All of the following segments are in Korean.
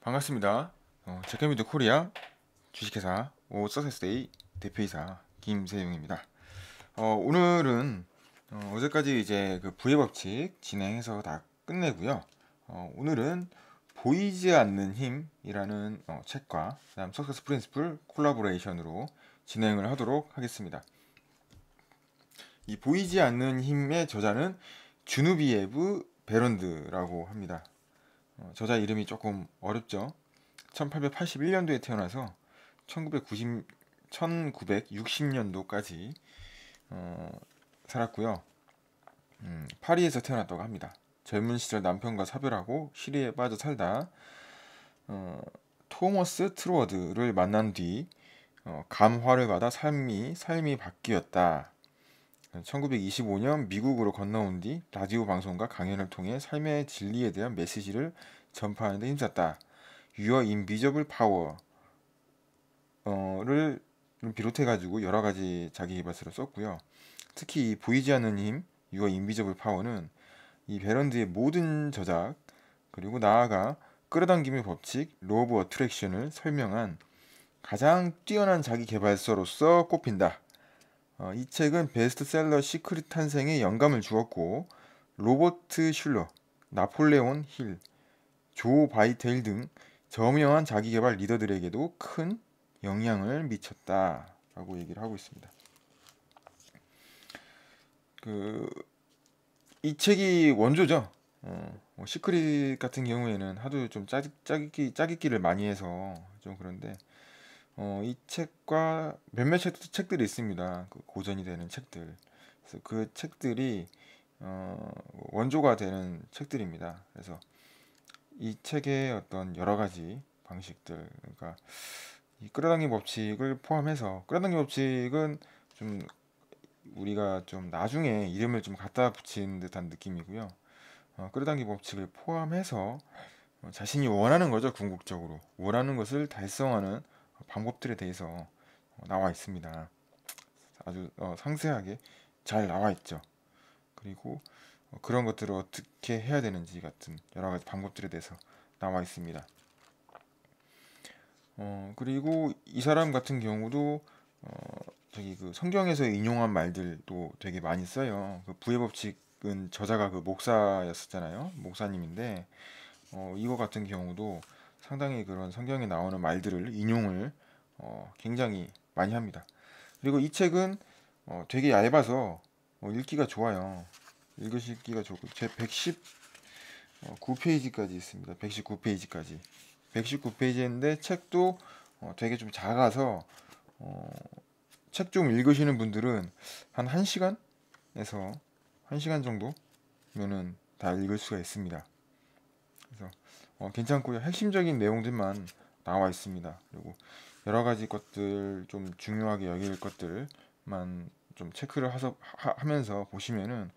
반갑습니다. 제카미드 코리아 주식회사 오서세스데이 대표이사 김세용입니다. 오늘은 어제까지 이제 그 부의 법칙 진행해서 다 끝내고요. 오늘은 보이지 않는 힘이라는 책과 그다음 석세스 프린시플 콜라보레이션으로 진행을 하도록 하겠습니다. 이 보이지 않는 힘의 저자는 주누비에브 베런드라고 합니다. 저자 이름이 조금 어렵죠. 1881년도에 태어나서 1960년도까지 살았고요. 파리에서 태어났다고 합니다. 젊은 시절 남편과 사별하고 시리에 빠져 살다 토머스 트루워드를 만난 뒤 감화를 받아 삶이 바뀌었다. 1925년 미국으로 건너온 뒤 라디오 방송과 강연을 통해 삶의 진리에 대한 메시지를 전파하는 데 힘썼다. Your Invisible Power를 비롯해가지고 여러 가지 자기 개발서를 썼고요. 특히 이 보이지 않는 힘, Your Invisible Power는 이 베런드의 모든 저작 그리고 나아가 끌어당김의 법칙, Law of Attraction을 설명한 가장 뛰어난 자기 개발서로서 꼽힌다. 이 책은 베스트셀러 시크릿 탄생에 영감을 주었고 로버트 슐러, 나폴레온 힐, 조 바이테일 등 저명한 자기계발 리더들에게도 큰 영향을 미쳤다라고 얘기를 하고 있습니다. 이 책이 원조죠. 시크릿 같은 경우에는 하도 좀 짜깁기를 많이 해서 좀 그런데 이 책과 몇몇 책들이 있습니다. 그 고전이 되는 책들. 그래서 그 책들이 원조가 되는 책들입니다. 그래서 이 책의 어떤 여러 가지 방식들, 그러니까 이 끌어당김 법칙을 포함해서 끌어당김 법칙은 좀 우리가 좀 나중에 이름을 좀 갖다 붙인 듯한 느낌이고요. 끌어당김 법칙을 포함해서 자신이 원하는 거죠. 궁극적으로 원하는 것을 달성하는 방법들에 대해서 나와 있습니다. 아주 상세하게 잘 나와 있죠. 그리고 그런 것들을 어떻게 해야 되는지 같은 여러 가지 방법들에 대해서 나와 있습니다. 그리고 이 사람 같은 경우도 저기 그 성경에서 인용한 말들도 되게 많이 써요. 그 부의 법칙은 저자가 그 목사였었잖아요. 목사님인데 이거 같은 경우도 상당히 그런 성경에 나오는 말들을 인용을 굉장히 많이 합니다. 그리고 이 책은 되게 얇아서 읽기가 좋아요. 읽으시기가 좋고 제 119페이지까지 있습니다. 119페이지까지. 119페이지인데 책도 되게 좀 작아서 책 좀 읽으시는 분들은 한 1시간에서 1시간 정도면은 다 읽을 수가 있습니다. 그래서 괜찮고요. 핵심적인 내용들만 나와 있습니다. 그리고 여러 가지 것들 좀 중요하게 여길 것들만 좀 체크를 하면서 보시면은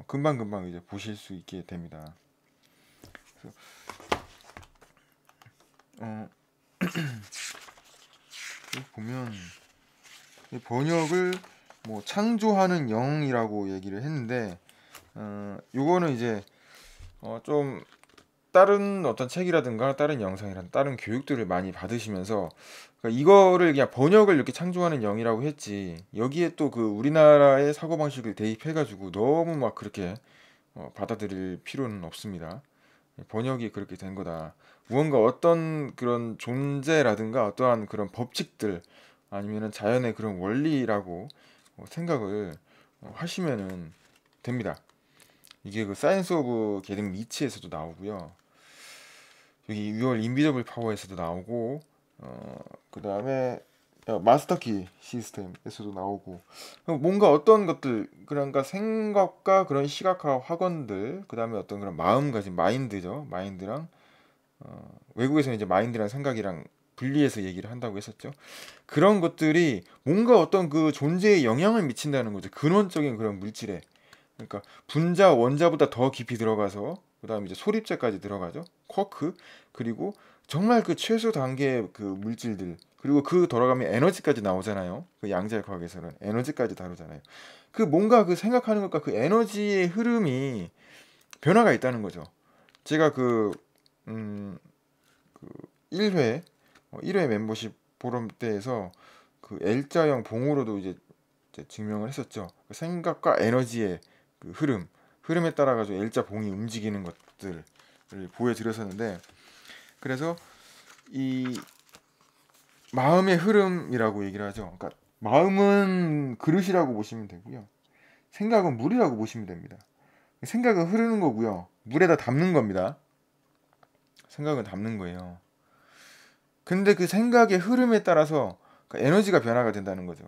금방 이제 보실 수 있게 됩니다. 그래서 보면 번역을 뭐 창조하는 영이라고 얘기를 했는데 요거는 이제 좀 다른 어떤 책이라든가 다른 영상이란 다른 교육들을 많이 받으시면서 그러니까 이거를 그냥 번역을 이렇게 창조하는 영이라고 했지 여기에 또 그 우리나라의 사고방식을 대입해가지고 너무 막 그렇게 받아들일 필요는 없습니다. 번역이 그렇게 된 거다. 무언가 어떤 그런 존재라든가 어떠한 그런 법칙들 아니면은 자연의 그런 원리라고 생각을 하시면은 됩니다. 이게 그 사이언스 오브 게딩 리치에서도 나오고요. 여기 6월 인비저블 파워에서도 나오고 그 다음에 마스터키 시스템에서도 나오고 뭔가 어떤 것들 그러니까 생각과 그런 시각화 학원들 그 다음에 어떤 그런 마음가짐 마인드죠 마인드랑 외국에서는 이제 마인드랑 생각이랑 분리해서 얘기를 한다고 했었죠. 그런 것들이 뭔가 어떤 그 존재에 영향을 미친다는 거죠. 근원적인 그런 물질에. 그러니까 분자 원자보다 더 깊이 들어가서 그다음에 이제 소립자까지 들어가죠. 쿼크 그리고 정말 그 최소 단계의 그 물질들 그리고 그 돌아가면 에너지까지 나오잖아요. 그 양자의 과학에서는 에너지까지 다루잖아요. 그 뭔가 그 생각하는 것과 그 에너지의 흐름이 변화가 있다는 거죠. 제가 음, 1회 1회 멤버십 포럼 때에서 그 L자형 봉으로도 이제 증명을 했었죠. 그 생각과 에너지의 그 흐름에 따라 가지고 L자 봉이 움직이는 것들을 보여드렸었는데, 그래서 이 마음의 흐름이라고 얘기를 하죠. 그러니까 마음은 그릇이라고 보시면 되고요. 생각은 물이라고 보시면 됩니다. 생각은 흐르는 거고요. 물에다 담는 겁니다. 생각은 담는 거예요. 근데 그 생각의 흐름에 따라서 그 에너지가 변화가 된다는 거죠.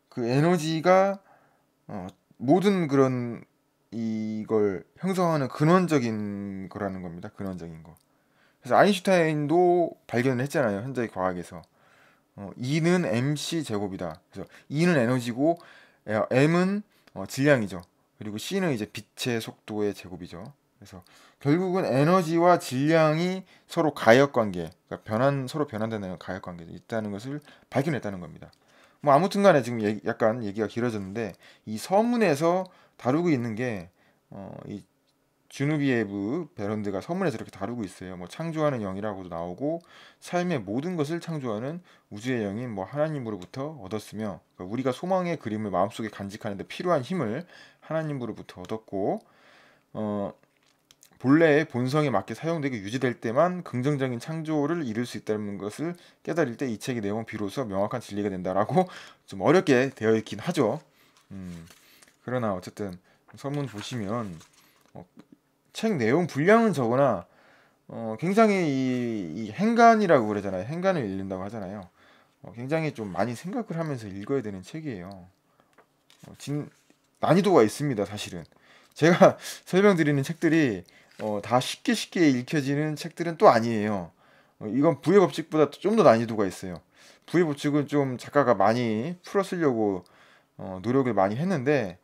그 에너지가 모든 그런 이걸 형성하는 근원적인 거라는 겁니다. 근원적인 거. 그래서 아인슈타인도 발견을 했잖아요. 현재 과학에서. E는 mc 제곱이다. 그래서 E는 에너지고 m은 질량이죠. 그리고 C는 이제 빛의 속도의 제곱이죠. 그래서 결국은 에너지와 질량이 서로 가역 관계, 그러니까 서로 변환되는 가역 관계가 있다는 것을 발견했다는 겁니다. 뭐 아무튼간에 지금 약간 얘기가 길어졌는데, 이 서문에서 다루고 있는 게 이 주누비에브 베런드가 서문에서 이렇게 다루고 있어요. 뭐 창조하는 영이라고도 나오고, 삶의 모든 것을 창조하는 우주의 영인 뭐 하나님으로부터 얻었으며, 그러니까 우리가 소망의 그림을 마음속에 간직하는데 필요한 힘을 하나님으로부터 얻었고, 어, 본래의 본성에 맞게 사용되고 유지될 때만 긍정적인 창조를 이룰 수 있다는 것을 깨달을 때 이 책의 내용은 비로소 명확한 진리가 된다라고 좀 어렵게 되어 있긴 하죠. 그러나 어쨌든 서문 보시면 어, 책 내용 분량은 적으나 굉장히 이 행간이라고 그러잖아요. 행간을 읽는다고 하잖아요. 굉장히 좀 많이 생각을 하면서 읽어야 되는 책이에요. 난이도가 있습니다, 사실은. 제가 설명드리는 책들이 다 쉽게 쉽게 읽혀지는 책들은 또 아니에요. 이건 부의 법칙보다 좀 더 난이도가 있어요. 부의 법칙은 좀 작가가 많이 풀어 쓰려고 노력을 많이 했는데,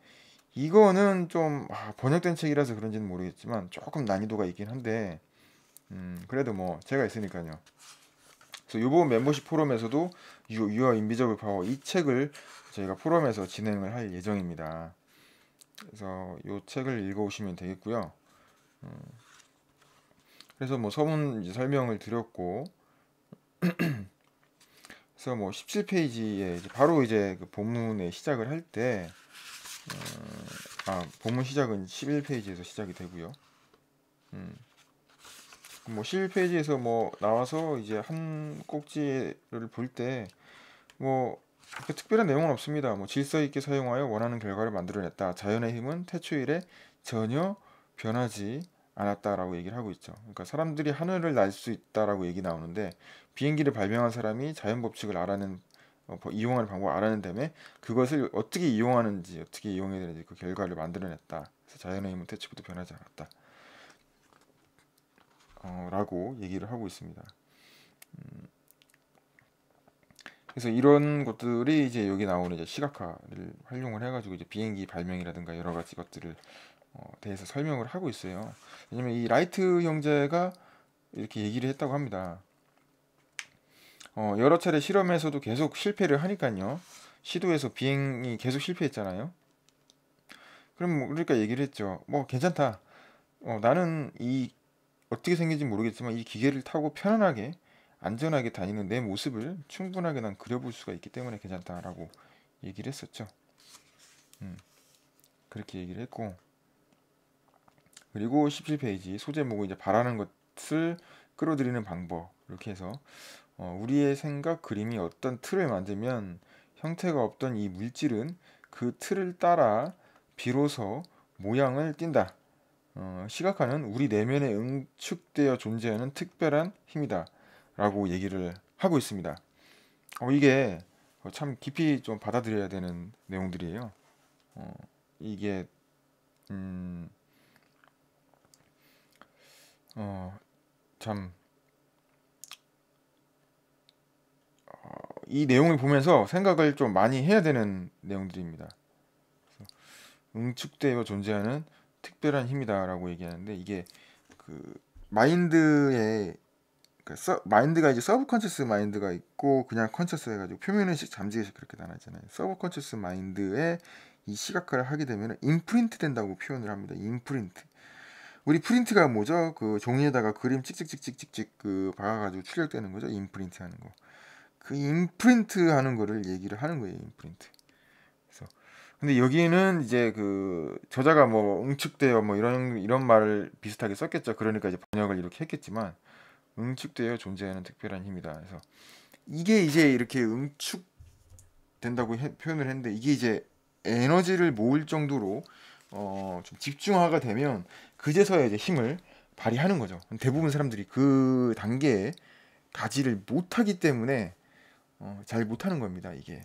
이거는 좀 번역된 책이라서 그런지는 모르겠지만 조금 난이도가 있긴 한데, 그래도 뭐 제가 있으니까요. 그래서 이번 멤버십 포럼에서도 유어 인비저블 파워 이 책을 저희가 포럼에서 진행을 할 예정입니다. 그래서 이 책을 읽어오시면 되겠고요. 그래서 뭐 서문 이제 설명을 드렸고, 그래서 뭐 17페이지에 이제 바로 이제 그 본문에 시작을 할 때, 본문 시작은 11페이지에서 시작이 되고요. 뭐 11페이지에서 뭐 나와서 이제 한 꼭지를 볼 때 뭐 특별한 내용은 없습니다. 뭐 질서 있게 사용하여 원하는 결과를 만들어냈다. 자연의 힘은 태초일에 전혀 변하지 않았다라고 얘기를 하고 있죠. 그러니까 사람들이 하늘을 날 수 있다라고 얘기 나오는데, 비행기를 발명한 사람이 자연 법칙을 이용하는 방법을 알아낸 다음에 그것을 어떻게 이용하는지, 어떻게 이용해야 되는지 그 결과를 만들어냈다. 그래서 자연의 힘은 태초부터 변하지 않았다. 라고 얘기를 하고 있습니다. 그래서 이런 것들이 이제 여기 나오는 이제 시각화를 활용을 해가지고 이제 비행기 발명이라든가 여러 가지 것들을 대해서 설명을 하고 있어요. 왜냐면 이 라이트 형제가 이렇게 얘기를 했다고 합니다. 여러 차례 실험에서도 계속 실패를 하니까요. 시도해서 비행이 계속 실패했잖아요. 그럼 뭐 그러니까 얘기를 했죠. 뭐 괜찮다. 나는 이 어떻게 생긴지 모르겠지만 이 기계를 타고 편안하게 안전하게 다니는 내 모습을 충분하게 난 그려볼 수가 있기 때문에 괜찮다라고 얘기를 했었죠. 그렇게 얘기를 했고, 그리고 17페이지 소제목은 이제 바라는 것을 끌어들이는 방법, 이렇게 해서 우리의 생각 그림이 어떤 틀을 만들면 형태가 없던 이 물질은 그 틀을 따라 비로소 모양을 띈다. 시각화는 우리 내면에 응축되어 존재하는 특별한 힘이다 라고 얘기를 하고 있습니다. 이게 참 깊이 좀 받아들여야 되는 내용들이에요. 이게 음, 참 이 내용을 보면서 생각을 좀 많이 해야 되는 내용들입니다. 응축되어 존재하는 특별한 힘이다라고 얘기하는데, 이게 그 마인드에 마인드가 이제 서브컨셔스 마인드가 있고 그냥 컨셔스 해가지고 표면의식 잠재의식 그렇게 나눠있잖아요. 서브컨셔스 마인드에 이 시각화를 하게 되면 임프린트 된다고 표현을 합니다. 임프린트. 우리 프린트가 뭐죠? 그 종이에다가 그림 찍찍찍찍찍찍 그 박아가지고 출력되는 거죠. 임프린트 하는 거. 그 임프린트 하는 거를 얘기를 하는 거예요. 임프린트. 그래서 근데 여기는 이제 그 저자가 뭐 응축되어 뭐 이런 말을 비슷하게 썼겠죠. 그러니까 이제 번역을 이렇게 했겠지만 응축되어 존재하는 특별한 힘이다. 그래서 이게 이제 이렇게 응축된다고 표현을 했는데 이게 이제 에너지를 모을 정도로 좀 집중화가 되면 그제서야 이제 힘을 발휘하는 거죠. 대부분 사람들이 그 단계에 가지를 못하기 때문에 잘 못하는 겁니다. 이게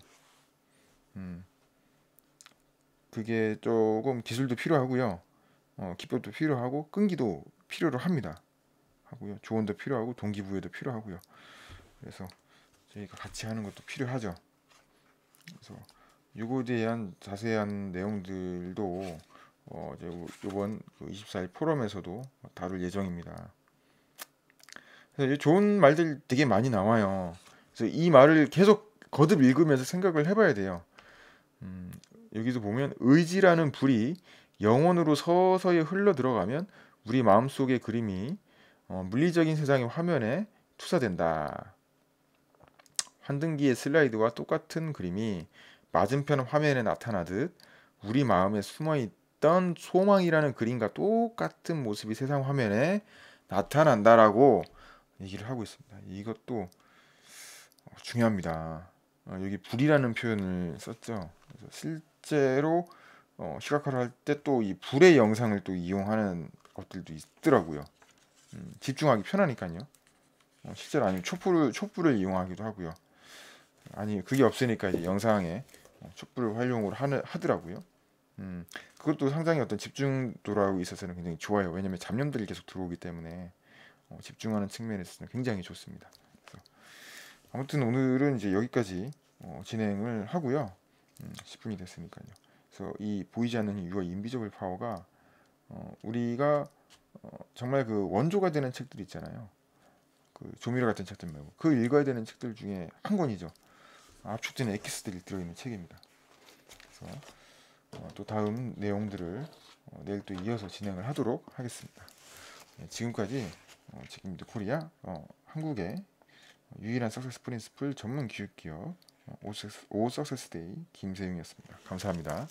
그게 조금 기술도 필요하고요, 기법도 필요하고 끈기도 필요로 합니다. 하고요, 조언도 필요하고 동기부여도 필요하고요. 그래서 저희가 같이 하는 것도 필요하죠. 그래서 이거에 대한 자세한 내용들도 이제 이번 그 24일 포럼에서도 다룰 예정입니다. 그래서 좋은 말들 되게 많이 나와요. 그래서 이 말을 계속 거듭 읽으면서 생각을 해봐야 돼요. 여기서 보면 의지라는 불이 영혼으로 서서히 흘러 들어가면 우리 마음속의 그림이 물리적인 세상의 화면에 투사된다. 환등기의 슬라이드와 똑같은 그림이 맞은편 화면에 나타나듯 우리 마음에 숨어있던 소망이라는 그림과 똑같은 모습이 세상 화면에 나타난다라고 얘기를 하고 있습니다. 이것도 중요합니다. 여기 불이라는 표현을 썼죠. 그래서 실제로 시각화를 할 때 또 이 불의 영상을 또 이용하는 것들도 있더라고요. 집중하기 편하니까요. 실제로 아니면 촛불을 이용하기도 하고요. 아니 그게 없으니까 이제 영상에 촛불을 활용을 하더라고요. 그것도 상당히 어떤 집중도라고 있어서는 굉장히 좋아요. 왜냐면 잡념들이 계속 들어오기 때문에 집중하는 측면에서는 굉장히 좋습니다. 그래서 아무튼 오늘은 이제 여기까지 진행을 하고요. 10분이 됐으니까요. 그래서 이 보이지 않는 힘, 유아 인비저블 파워가 우리가 정말 그 원조가 되는 책들 있잖아요. 그 조미료 같은 책들 말고 그 읽어야 되는 책들 중에 한 권이죠. 압축되는 엑기스들이 들어있는 책입니다. 그래서 또 다음 내용들을 내일 또 이어서 진행을 하도록 하겠습니다. 지금까지 지금도 코리아 한국의 유일한 석세스 프린스플 전문 교육기업 오 석세스데이 김세용이었습니다. 감사합니다.